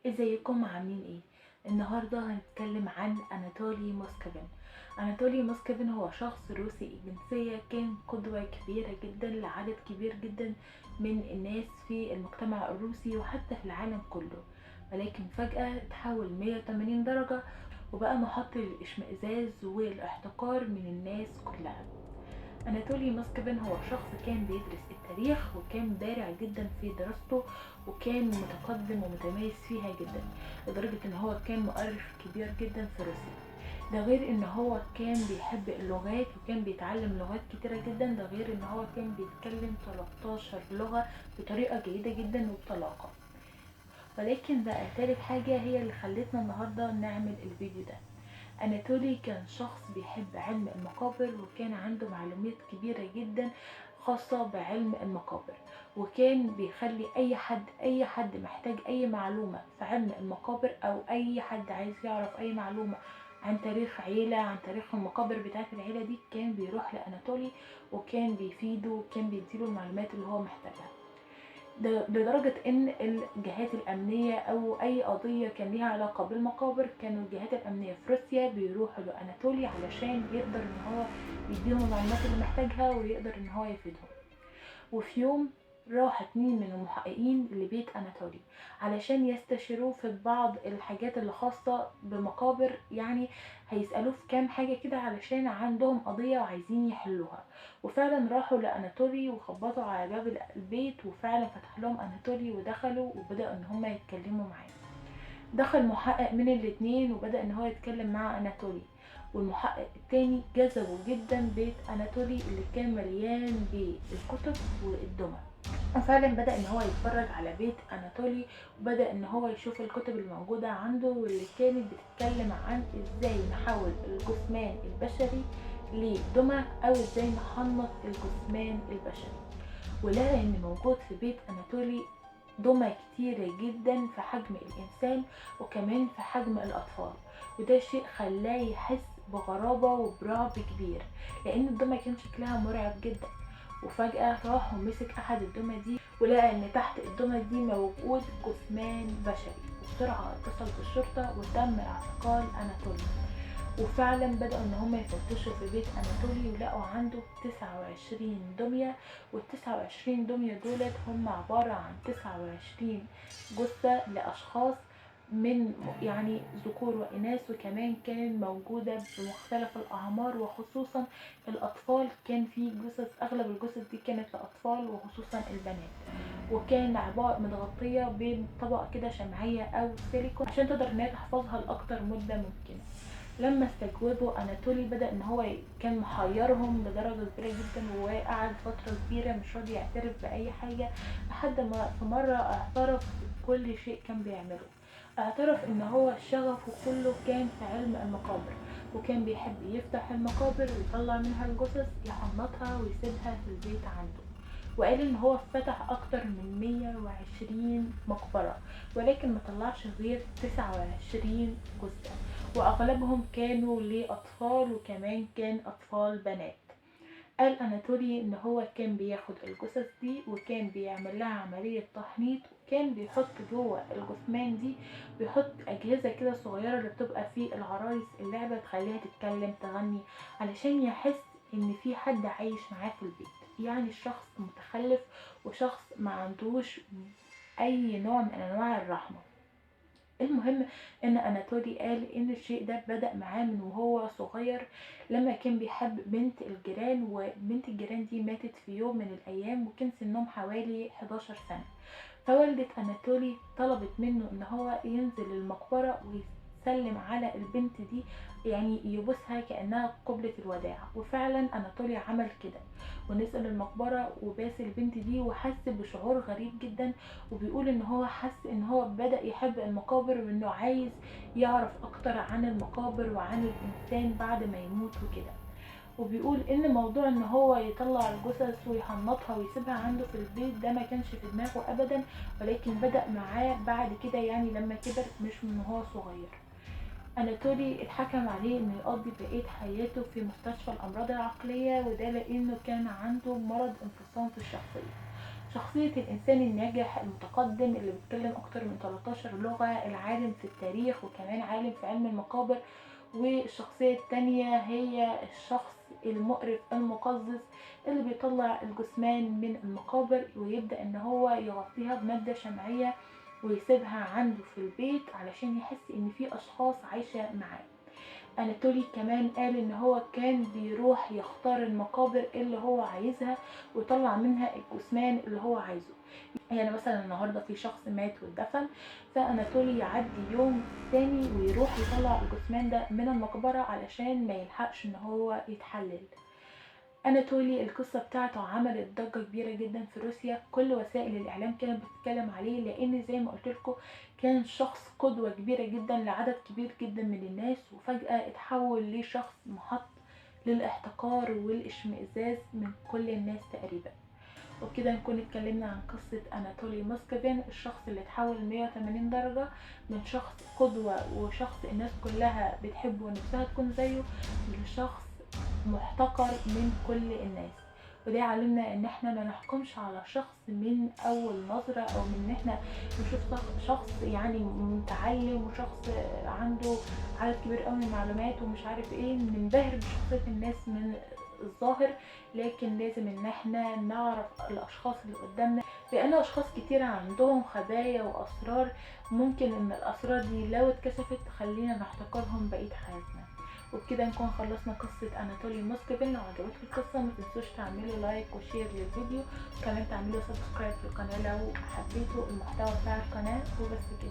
ازيكم عاملين ايه؟ النهارده هنتكلم عن اناتولي موسكفين. اناتولي موسكفين هو شخص روسي الجنسية، كان قدوة كبيرة جدا لعدد كبير جدا من الناس في المجتمع الروسي وحتى في العالم كله، ولكن فجأة اتحول 180 درجة وبقى محط للاشمئزاز والاحتقار من الناس كلها. أناتولي موسكفين هو شخص كان بيدرس التاريخ وكان بارع جدا في دراسته، وكان متقدم ومتميز فيها جدا لدرجة ان هو كان مؤرخ كبير جدا في روسيا. ده غير ان هو كان بيحب اللغات وكان بيتعلم لغات كتيرة جدا، ده غير ان هو كان بيتكلم 13 لغة بطريقة جيدة جدا وبطلاقة. ولكن بقى تالت حاجة هي اللي خلتنا النهاردة نعمل الفيديو ده. أناتولي كان شخص بيحب علم المقابر، وكان عنده معلومات كبيرة جدا خاصة بعلم المقابر، وكان بيخلي أي حد محتاج أي معلومة في علم المقابر، أو أي حد عايز يعرف أي معلومة عن تاريخ عيلة، عن تاريخ المقابر بتاعت العيلة دي، كان بيروح لأناتولي وكان بيفيده وكان بيديله المعلومات اللي هو محتاجها. ده لدرجة ان الجهات الامنية او اي قضية كان ليها علاقة بالمقابر، كانوا الجهات الامنية في روسيا بيروحوا لاناتولي علشان يقدر ان هو يديهم المعلومات اللي محتاجها ويقدر ان هو يفيدهم. وفي يوم راح 2 من المحققين لبيت أناتولي علشان يستشيروه في بعض الحاجات اللي خاصة بمقابر، يعني هيسألوه في كام حاجة كده علشان عندهم قضية وعايزين يحلوها. وفعلا راحوا لأناتولي وخبطوا على باب البيت، وفعلا فتح لهم أناتولي ودخلوا وبدأوا ان هما يتكلموا معاه. دخل محقق من الاتنين وبدأ ان هو يتكلم مع أناتولي، والمحقق التاني جذبه جدا بيت أناتولي اللي كان مليان بالكتب والدمى. وفعلا بدأ ان هو يتفرج على بيت أناتولي، وبدأ ان هو يشوف الكتب الموجودة عنده واللي كانت بتتكلم عن ازاي نحول الجثمان البشري لدمى، او ازاي نحنط الجثمان البشري. ولقى ان موجود في بيت أناتولي دمى كتيرة جدا في حجم الإنسان وكمان في حجم الأطفال. وده شيء خلاه يحس بغرابة وبرعب كبير، لأن الدمى كان شكلها مرعب جدا. وفجأة راح ومسك أحد الدمى دي ولقى إن تحت الدمى دي موجود جثمان بشري، وبسرعة اتصل بالشرطة وتم اعتقال أناتولي. وفعلا بدأوا ان هم يفتشوا في بيت اناتولي ولقوا عنده 29 دمية، وال29 دمية دولت هم عبارة عن 29 جثة لأشخاص من يعني ذكور وإناث، وكمان كان موجودة بمختلف الأعمار وخصوصا الأطفال. كان في جثث، أغلب الجثث دي كانت لأطفال وخصوصا البنات، وكان عبارة متغطية بطبقة كده شمعية أو سيليكون عشان تقدر إنها تحفظها لأكتر مدة ممكنة. لما استجوبوا أناتولي بدأ ان هو كان محيرهم لدرجة كبيرة جدا، وقعد فترة كبيرة مش راضي يعترف بأي حاجة، لحد ما في مرة اعترف بكل شيء كان بيعمله. اعترف ان هو شغفه كله كان في علم المقابر، وكان بيحب يفتح المقابر ويطلع منها الجثث يحنطها ويسيبها في البيت عنده. وقال ان هو فتح اكتر من 120 مقبرة، ولكن ما طلعش غير 29 جثة، واغلبهم كانوا لاطفال وكمان كان اطفال بنات. قال أناتولي إن هو كان بياخد الجثث دي وكان بيعمل لها عملية تحنيط، وكان بيحط جوه الجثمان دي بيحط أجهزة كده صغيرة اللي بتبقى في العرايس اللعبة تخليها تتكلم تغني، علشان يحس إن في حد عايش معاه في البيت، يعني شخص متخلف وشخص ما عندوش أي نوع من أنواع الرحمة. المهم ان اناتولي قال ان الشيء ده بدأ معاه من وهو صغير، لما كان بيحب بنت الجيران، وبنت الجيران دي ماتت في يوم من الايام وكان سنهم حوالي 11 سنة. فوالدة أناتولي طلبت منه ان هو ينزل المقبرة ويسلم على البنت دي، يعني يبوسها كأنها قبلة الوداع. وفعلا أناتولي عمل كده ونزل المقبرة وباس البنت دي وحس بشعور غريب جدا. وبيقول ان هو حس ان هو بدأ يحب المقابر وانه عايز يعرف اكتر عن المقابر وعن الانسان بعد ما يموت وكده. وبيقول ان موضوع ان هو يطلع الجثث ويحنطها ويسيبها عنده في البيت ده ما كانش في دماغه ابدا، ولكن بدأ معاه بعد كده، يعني لما كبر مش من هو صغير. أناتولي اتحكم عليه انه يقضي بقية حياته في مستشفى الأمراض العقلية، وده لأنه كان عنده مرض انفصام في الشخصية. شخصية الإنسان الناجح المتقدم اللي بيتكلم أكتر من 13 لغة، العالم في التاريخ وكمان عالم في علم المقابر. والشخصية التانية هي الشخص المقرف المقزز اللي بيطلع الجثمان من المقابر ويبدأ ان هو يغطيها بمادة شمعية ويسيبها عنده في البيت علشان يحس ان في اشخاص عايشة معاه. اناتولي كمان قال ان هو كان بيروح يختار المقابر اللي هو عايزها ويطلع منها الجثمان اللي هو عايزه. يعني مثلا النهارده في شخص مات واتدفن، فاناتولي يعدي يوم تاني ويروح يطلع الجثمان ده من المقبرة علشان ما يلحقش ان هو يتحلل. اناتولي القصة بتاعته عملت ضجة كبيرة جدا في روسيا، كل وسائل الاعلام كانت بتتكلم عليه لان زي ما قلت لكم كان شخص قدوة كبيرة جدا لعدد كبير جدا من الناس، وفجأة اتحول لشخص محط للاحتقار والاشمئزاز من كل الناس تقريبا. وبكده نكون اتكلمنا عن قصة أناتولي موسكافين، الشخص اللي اتحول 180 درجة من شخص قدوة وشخص الناس كلها بتحبه ونفسها تكون زيه لشخص محتقر من كل الناس. وده علمنا ان احنا ما نحكمش على شخص من اول نظرة او من ان احنا نشوف شخص يعني متعلم وشخص عنده عدد كبير قوي من المعلومات ومش عارف ايه ننبهر بشخصية الناس من الظاهر، لكن لازم ان احنا نعرف الاشخاص اللي قدامنا، لان اشخاص كتير عندهم خبايا واسرار ممكن ان الاسرار دي لو اتكشفت تخلينا نحتقرهم بقية حياتنا. وبكده نكون خلصنا قصة أناتولي موسكافين. لو عجبتكم القصة ما تنسوش تعملوا لايك وشير للفيديو، وكمان تعملوا سبسكرايب في القناة لو حبيتوا المحتوى بتاع القناة. وبس كده.